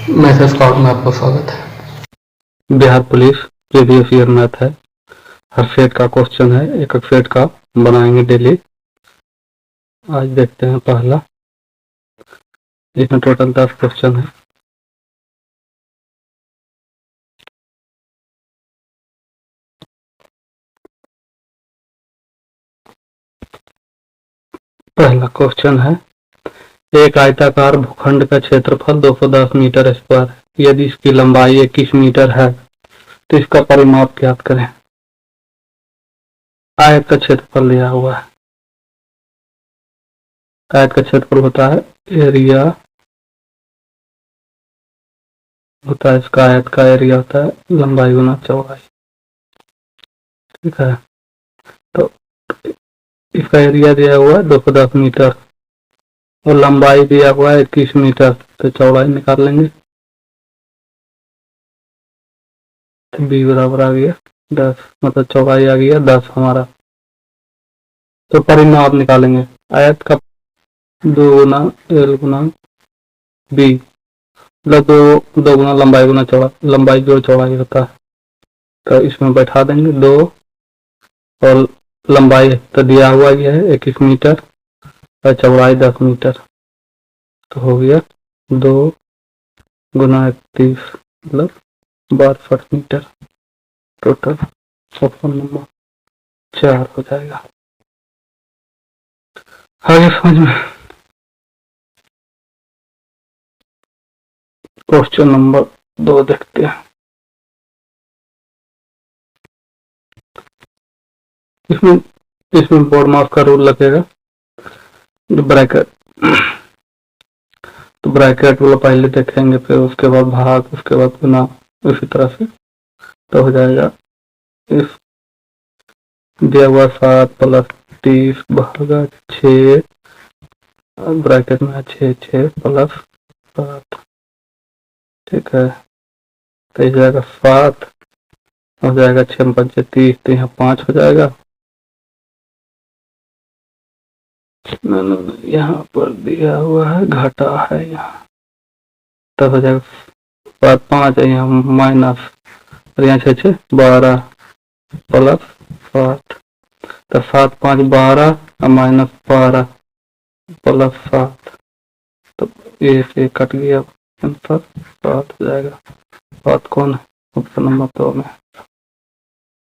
Math scout में आपका स्वागत है। Bihar police previous year math है। हर सेट का क्वेश्चन है, एक एक सेट का बनाएंगे डेली। आज देखते हैं पहला, इसमें टोटल 10 क्वेश्चन है। पहला क्वेश्चन है, एक आयताकार भूखंड का क्षेत्रफल 210 मीटर स्क्वायर है। यदि इसकी लंबाई 21 मीटर है तो इसका परिमाप ज्ञात करें। आयत का क्षेत्रफल दिया हुआ है। आयत का क्षेत्रफल होता है एरिया, होता है इसका आयत का एरिया होता है लंबाई गुना चौड़ाई। ठीक है, तो इसका एरिया दिया हुआ है 210 मीटर और लंबाई दिया हुआ है 21 मीटर, तो चौड़ाई निकाल लेंगे। तो बी बराबर आ गया 10, मतलब चौड़ाई आ गया 10 हमारा। तो परिमाप निकालेंगे। आयत का 2 गुना एल गुना बी, मतलब दो गुना लंबाई गुना चौड़ा, लंबाई जो चौड़ाई होता है, तो इसमें बैठा देंगे 2 और लंबाई तो दिया हुआ ही है 21 मीटर और चौड़ाई 10 मीटर, तो हो गया 2 गुना 31 मतलब 62 मीटर। टोटल ऑप्शन नंबर 4 हो जाएगा। आगे समझ में। क्वेश्चन नंबर 2 देखते हैं। इसमें बोर्ड मास का रूल लगेगा, ब्रैकेट, तो ब्रैकेट वाला पहले देखेंगे, फिर उसके बाद भाग, उसके बाद गुना, उसी तरह से तो हो जाएगा। इस दिया हुआ 7 प्लस 30 भागा 6, ब्रैकेट में 6 प्लस 7। ठीक है, तो हो जाएगा 7, हो जाएगा 6 5 30, तो यहाँ 5 हो जाएगा। यहाँ पर दिया हुआ है घटा है यहाँ, तब हो जाएगा 5 है यहाँ माइनस, और यहाँ 6 12 प्लस 7, तो 7 5 12 और माइनस 12 प्लस 7, तो ये से कट गया, आंसर 7 हो जाएगा। 7 कौन है? ऑप्शन नंबर 2 में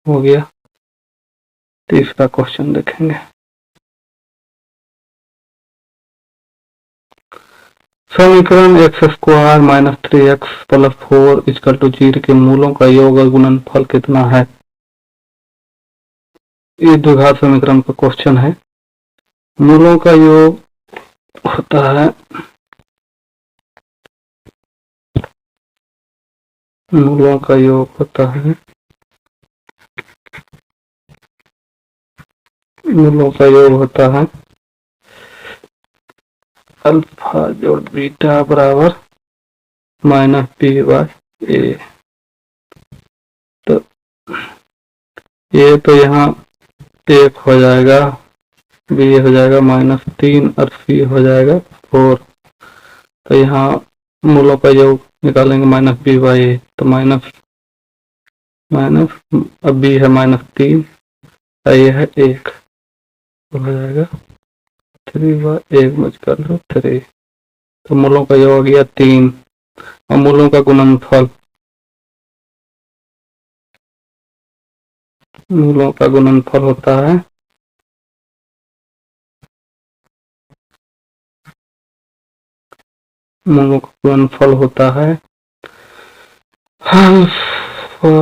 हो गया। तीसरा क्वेश्चन देखेंगे। समीकरण X square minus 3x plus 4 equal to 0 के मूलों का योग और गुणनफल कितना है? ये द्विघात समीकरण का क्वेश्चन है। मूलों का योग होता है, मूलों का योग होता है, मूलों का योग होता है अल्फा जोड़ बीटा बराबर माइनस बी बाई ए। तो ये तो यहाँ 1 हो जाएगा, बी हो जाएगा -3 और सी हो जाएगा 4। तो यहाँ मूलों का योग निकालेंगे माइनस बी बाई ए, तो माइनस अब बी है -3 और ये है 1, तो हो जाएगा 3/1 बचकर 3। तो मूलों का योग हो गया 3 और मूलों का गुणनफल, मूलों का गुणनफल होता है मूलों का गुणनफल होता है अल्फा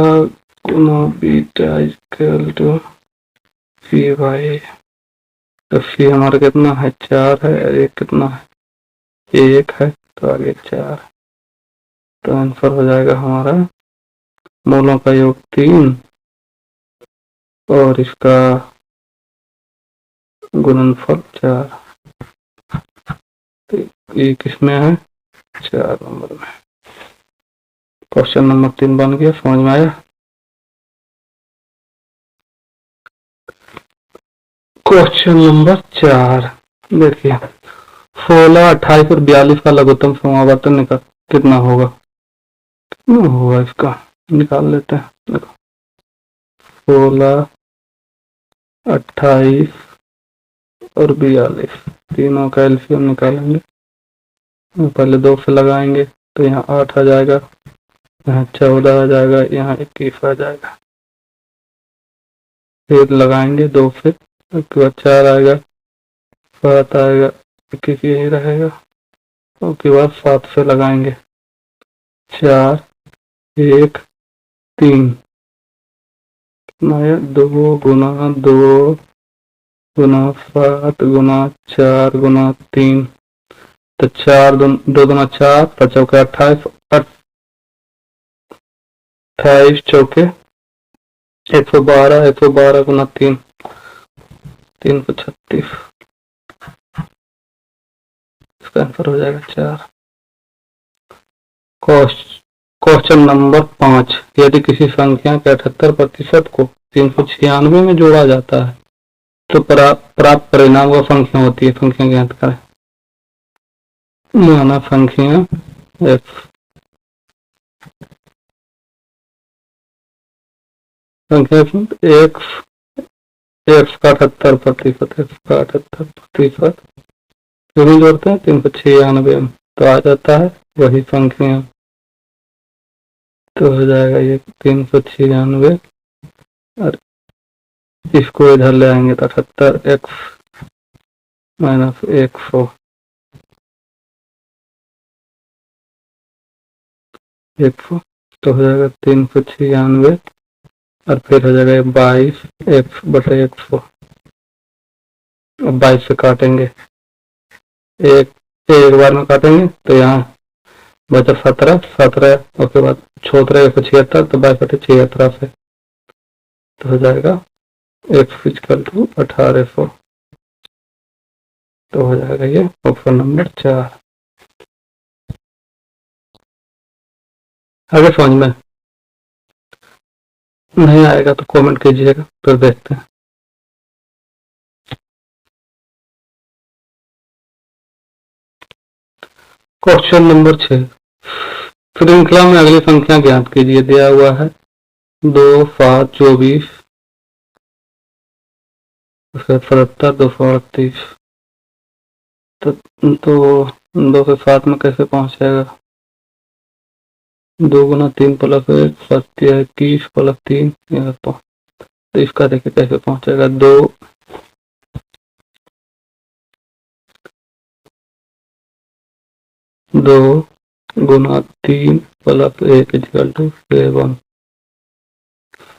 गुना beta equal to C by A. तो सी हमारा कितना है 4 है और ये कितना है 1 है, तो आगे 4, तो आंसर हो जाएगा हमारा मूलों का योग 3 और इसका गुणनफल 4। तो ये किसमें है? 4 नंबर में। क्वेश्चन नंबर 3 बन गया। समझ में आया? क्वेश्चन नंबर 4 देखिए, 16 28 और 42 का लघुत्तम समावर्तन निकाल। कितना होगा, कितना होगा इसका निकाल लेते हैं। देखो 16, 28 और 42, तीनों का एलसीएम निकालेंगे। पहले 2 से लगाएंगे तो यहाँ 8 आ जाएगा, यहाँ 14 आ जाएगा, यहाँ 21 आ जाएगा। फिर लगाएंगे 2 से, उसके बाद 4 आएगा, 7 आएगा, 21 यही रहेगा। उसके बाद 7 से लगाएंगे, 4, 1, 3, कितना है, 2 गुना 2 गुना 7 गुना 4 गुना 3, तो 4 2 गुना 4, 5 चौके 28, 28 चौके 112, 112 गुना 3, 3 को 36, इसका आंसर हो जाएगा 4। क्वेश्चन नंबर 5, यदि किसी संख्या के 78% को 396 में जोड़ा जाता है तो प्राप्त परिणाम वह संख्या होती है। संख्या ज्ञात करें। माना संख्या f, संख्या x का 78%, x का 78% जो भी जोड़ते हैं 396 में तो आ जाता है वही संख्या। तो हो जाएगा ये 396 और इसको इधर ले आएंगे तो 78x माइनस 100, 100 तो हो जाएगा 396 और फिर हो जाएगा 22x बटे 100। अब 22 से काटेंगे, एक बार में काटेंगे तो यहाँ बचा 17, 17 उसके बाद 176 तो 22 बटे 76 से तो हो जाएगा x इक्वल टू 1800। तो हो जाएगा ये ऑप्शन नंबर 4। आगे समझ में नहीं आएगा तो कमेंट कीजिएगा, फिर देखते हैं। क्वेश्चन नंबर 6, श्रृंखला में अगली संख्या ज्ञात कीजिए। दिया हुआ है 2, 7, 24, 77, 238। तो 2 से 7 में कैसे पहुंचेगा, 2 गुना 3 प्लस 1 21 प्लस 3, तो इसका देखिए कैसे पहुंचेगा। 2 गुना 3 प्लस 1 इक्वल टू 7,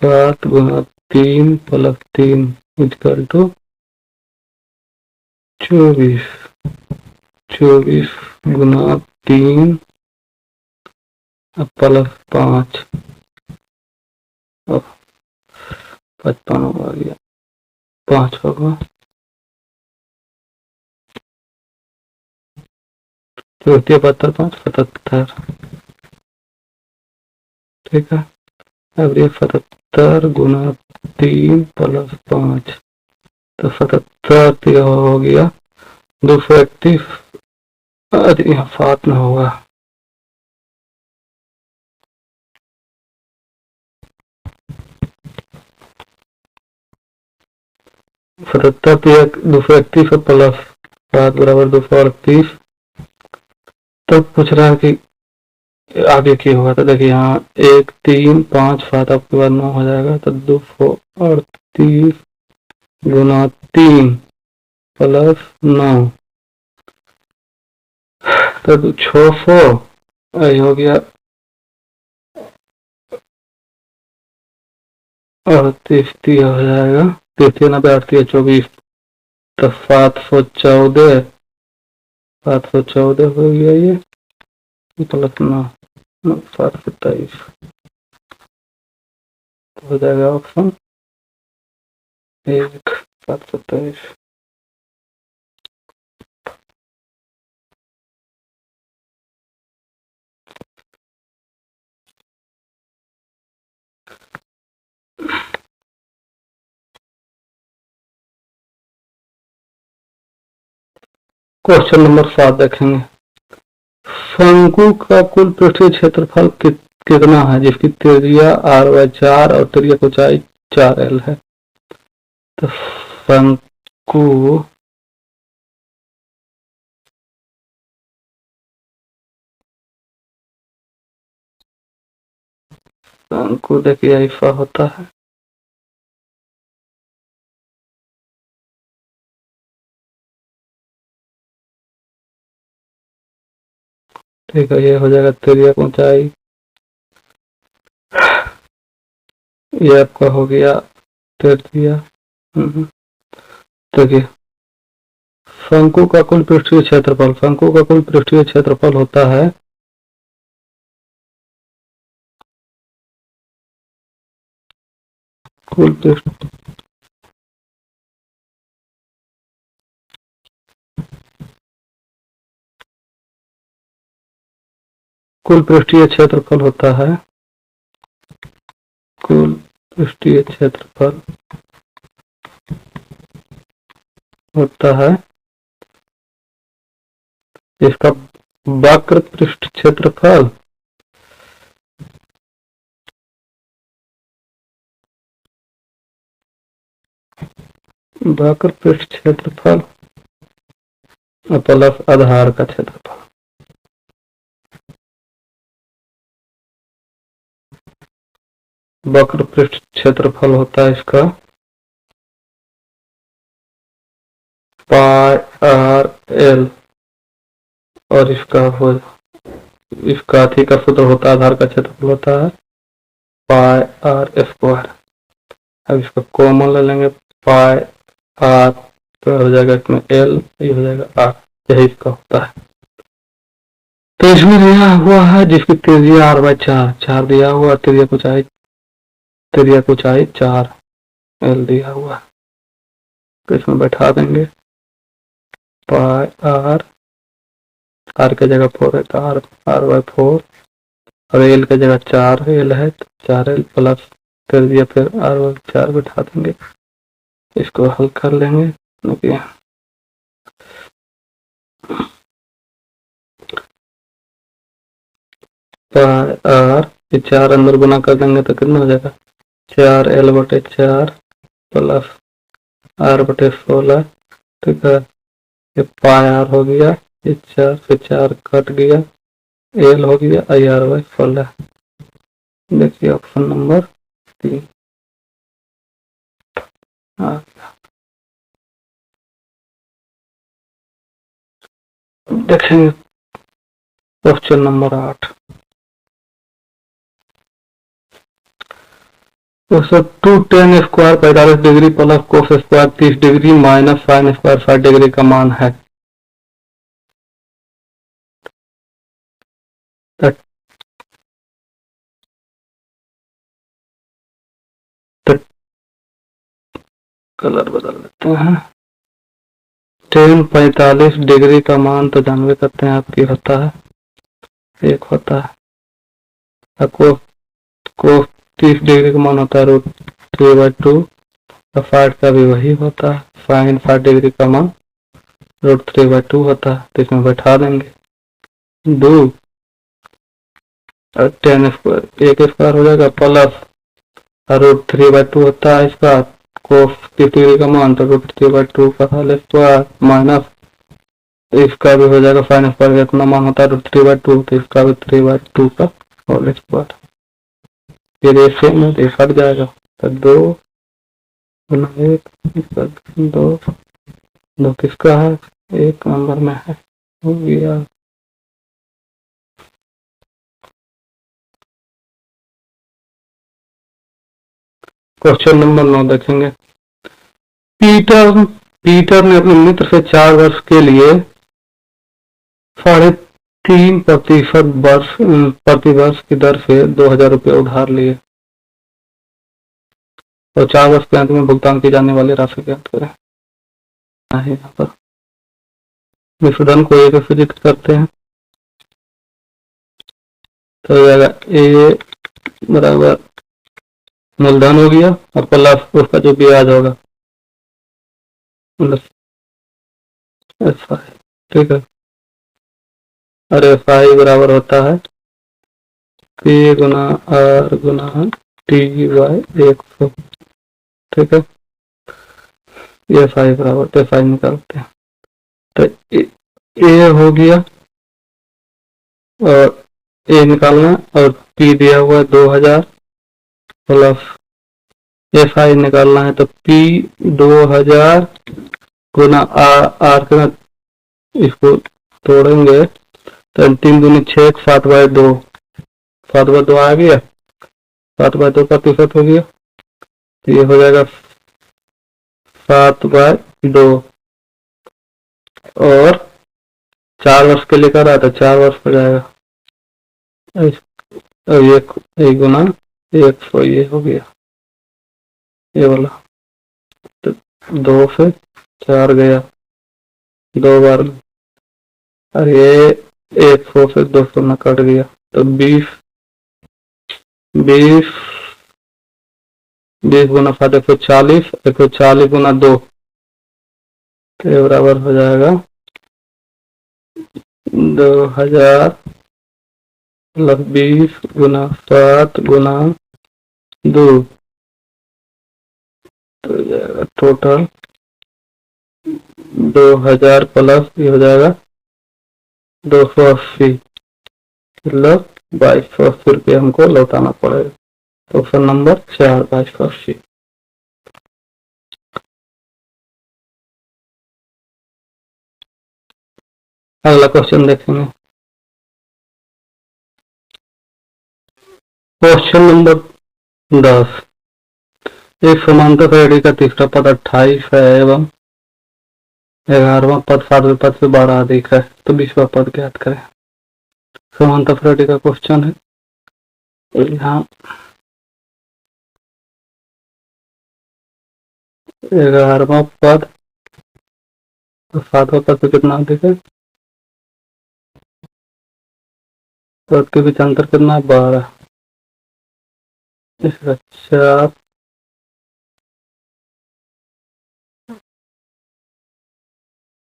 7 गुना 3 प्लस 3 इक्वल टू 24, 24 गुना 3 प्लस 5 55 हो गया, 5 होगा, 72, 5, 77। ठीक है, अब ये 77 गुना 3 प्लस 5 तो 77 हो गया 231। अरे यहाँ 7 में होगा, सतहत्तर 231 प्लस 7 बराबर 238। तब पूछ रहा है कि आगे क्या होगा, तो देखिए यहाँ 1, 3, 5, 7 आपके बाद 9 हो जाएगा, तो 238 गुना 3 प्लस 9 तो 600 हो गया 38 हो जाएगा, 33 90 38 24 तो 714 हो गया ये प्लस 9 727 हो जाएगा ऑप्शन 1 727। क्वेश्चन नंबर 7 देखेंगे। शंकु का कुल पृष्ठीय क्षेत्रफल कितना है, जिसकी त्रिज्या r/4 और त्रिज्या की ऊंचाई 4l है। तो शंकु देखिए ऐसा होता है। ठीक है, ये हो जाएगा त्रिज्या की ऊंचाई, ये आपका हो गया त्रिज्या। देखिए शंकु का कुल पृष्ठीय क्षेत्रफल होता है कुल पृष्ठीय क्षेत्रफल होता है कुल पृष्ठीय क्षेत्रफल होता है इसका वक्र पृष्ठ क्षेत्रफल प्लस आधार का क्षेत्रफल। वक्र पृष्ठ क्षेत्रफल होता है इसका πr/l और इसका अधिक का सूत्र होता है, आधार का क्षेत्रफल होता है πr²। अब इसका कॉमन ले लेंगे, πr तो हो जाएगा इसमें l, ये हो जाएगा r, यही इसका होता है। तो इसमें दिया हुआ है जिसकी त्रिज्या r/4 दिया हुआ, त्रिज्या की ऊंचाई 4l दिया हुआ। तो इसमें बैठा देंगे πr, r की जगह 4 है तो r/4 और l की जगह 4l है तो 4l प्लस त्रिज्या फिर r/4 बैठा देंगे। इसको हल कर लेंगे। देखिए r, 4 अंदर गुना कर देंगे तो कितना हो जाएगा 4l/4 प्लस r/16। ठीक है, ये πr हो गया, ये 4 से 4 कट गया, l हो गया r/16। देखिए ऑप्शन नंबर 3 आ गया। देखेंगे question number 8। 2tan square 45 degree plus cos square 30 degree minus sine square 60 degree का मान है। कलर बदल लेते हैं। tan 45 डिग्री का मान तो जानवे करते हैं आपकी होता है 1 होता है। कोस 30 डिग्री का मान होता है √3/2, साइड का भी वही होता है। साइन 60 डिग्री का मान √3/2 होता है। तो इसमें बैठा देंगे 2 और tan स्क्वायर 1 स्क्वायर हो जाएगा प्लस √3/2 होता है इसका कोस 30 डिग्री का मान तो √3/2 का होल स्क्वायर माइनस इसका भी हो जाएगा साइन स्क्वायर का इतना मान होता है √3/2 तो इसका भी 3/2 का होल स्क्वायर। ये रेशियो में हट जाएगा तो 2 गुना 1 2 किसका है 1 नंबर में है, हो गया। क्वेश्चन नंबर 9 देखेंगे। पीटर ने अपने मित्र से 4 वर्ष के लिए 3.5% प्रति वर्ष की दर से 2,000 रुपये उधार लिए और 4 वर्ष के अंत में भुगतान की जाने वाली राशि ज्ञात करें। यहाँ पर विशोधन को एक से जिक्र करते हैं तो हो जाएगा ए बराबर मूलधन हो गया और प्लस उसका जो ब्याज होगा मतलब ऐसा है। ठीक है, और एफ आई बराबर होता है P Guna R Guna T by 100। ठीक है, एफ आई बराबर एफ आई निकालते हैं। तो ए हो गया और ए निकालना, और P दिया हुआ है 2000 प्लस एफ आई निकालना है, तो P 2000 गुना आर का इसको तोड़ेंगे तो 3 दूनी 6, 7/2, 7/2 आ गया, 7/2 प्रतिशत हो गया, तो ये हो जाएगा 7/2 और 4 वर्ष के लिए कर रहा था, 4 वर्ष हो जाएगा, और एक गुना 100 ये हो गया ये वाला। तो 2 से 4 गया 2 बार, और ये 100 से 200 में कट गया, तो 20 गुना 7 140, 140 गुना 2 के बराबर हो जाएगा 2000 प्लस 20 गुना 7 गुना 2, तो हो जाएगा टोटल 2000 प्लस ये हो जाएगा 280, मतलब 2280 रुपये हमको लौटाना पड़ेगा। तो ऑप्शन नंबर 4 2280। अगला क्वेश्चन देखेंगे, क्वेश्चन नंबर 10। एक समांतर श्रेणी का तीसरा पद 28 है एवं 11वां पद 7वें पद से 12 अधिक है, तो 20वां पद ज्ञात करें। समांतर श्रेणी का क्वेश्चन है। यहाँ 11वां पद तो 7वां पद से कितना अधिक है, पद के बीच अंतर कितना है 12, इसका 4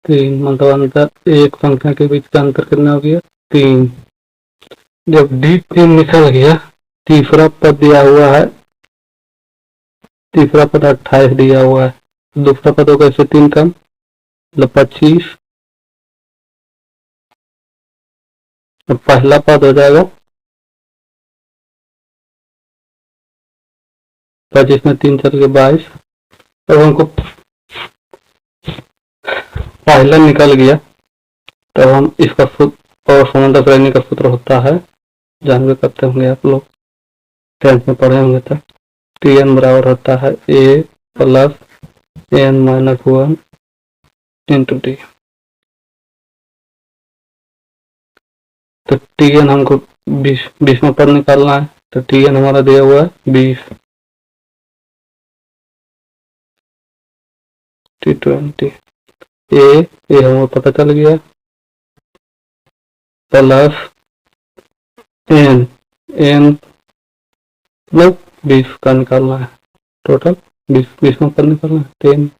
3, मतलब अंतर एक संख्या के बीच का अंतर कितना हो गया 3। जब D3 निकल गया, तीसरा पद दिया हुआ है, तीसरा पद 28 दिया हुआ है, दूसरा पद होगा इससे 3 कम, मतलब 25, और पहला पद हो जाएगा 25 में 3 चल के 22। अब हमको पहला निकल गया, तब हम इसका सूत्र और समांतर श्रेणी का सूत्र होता है, जानवे करते होंगे आप लोग, 10th में पढ़े होंगे तब। Tn बराबर होता है a plus n minus 1 into T. तो Tn हमको 20वां पद निकालना है, तो Tn हमारा दिया हुआ है 20 T20, ए हमको पता चल गया, प्लस n मतलब 20 का निकालना है, टोटल 20वां पद निकालना है, 10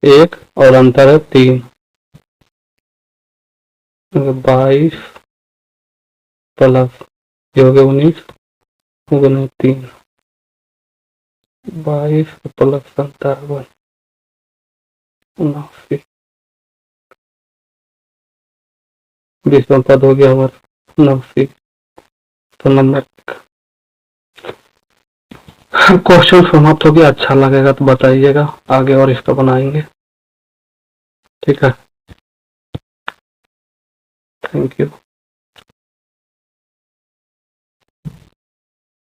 1 और अंतर है 3, 22 प्लस ये हो गया 19 गुना 3, 22 प्लस 57 79, 20वां पद हो गया हमारा 89। तो नंबर क्वेश्चन समाप्त हो गया। अच्छा लगेगा तो बताइएगा, आगे और इसका बनाएंगे। ठीक है, थैंक यू।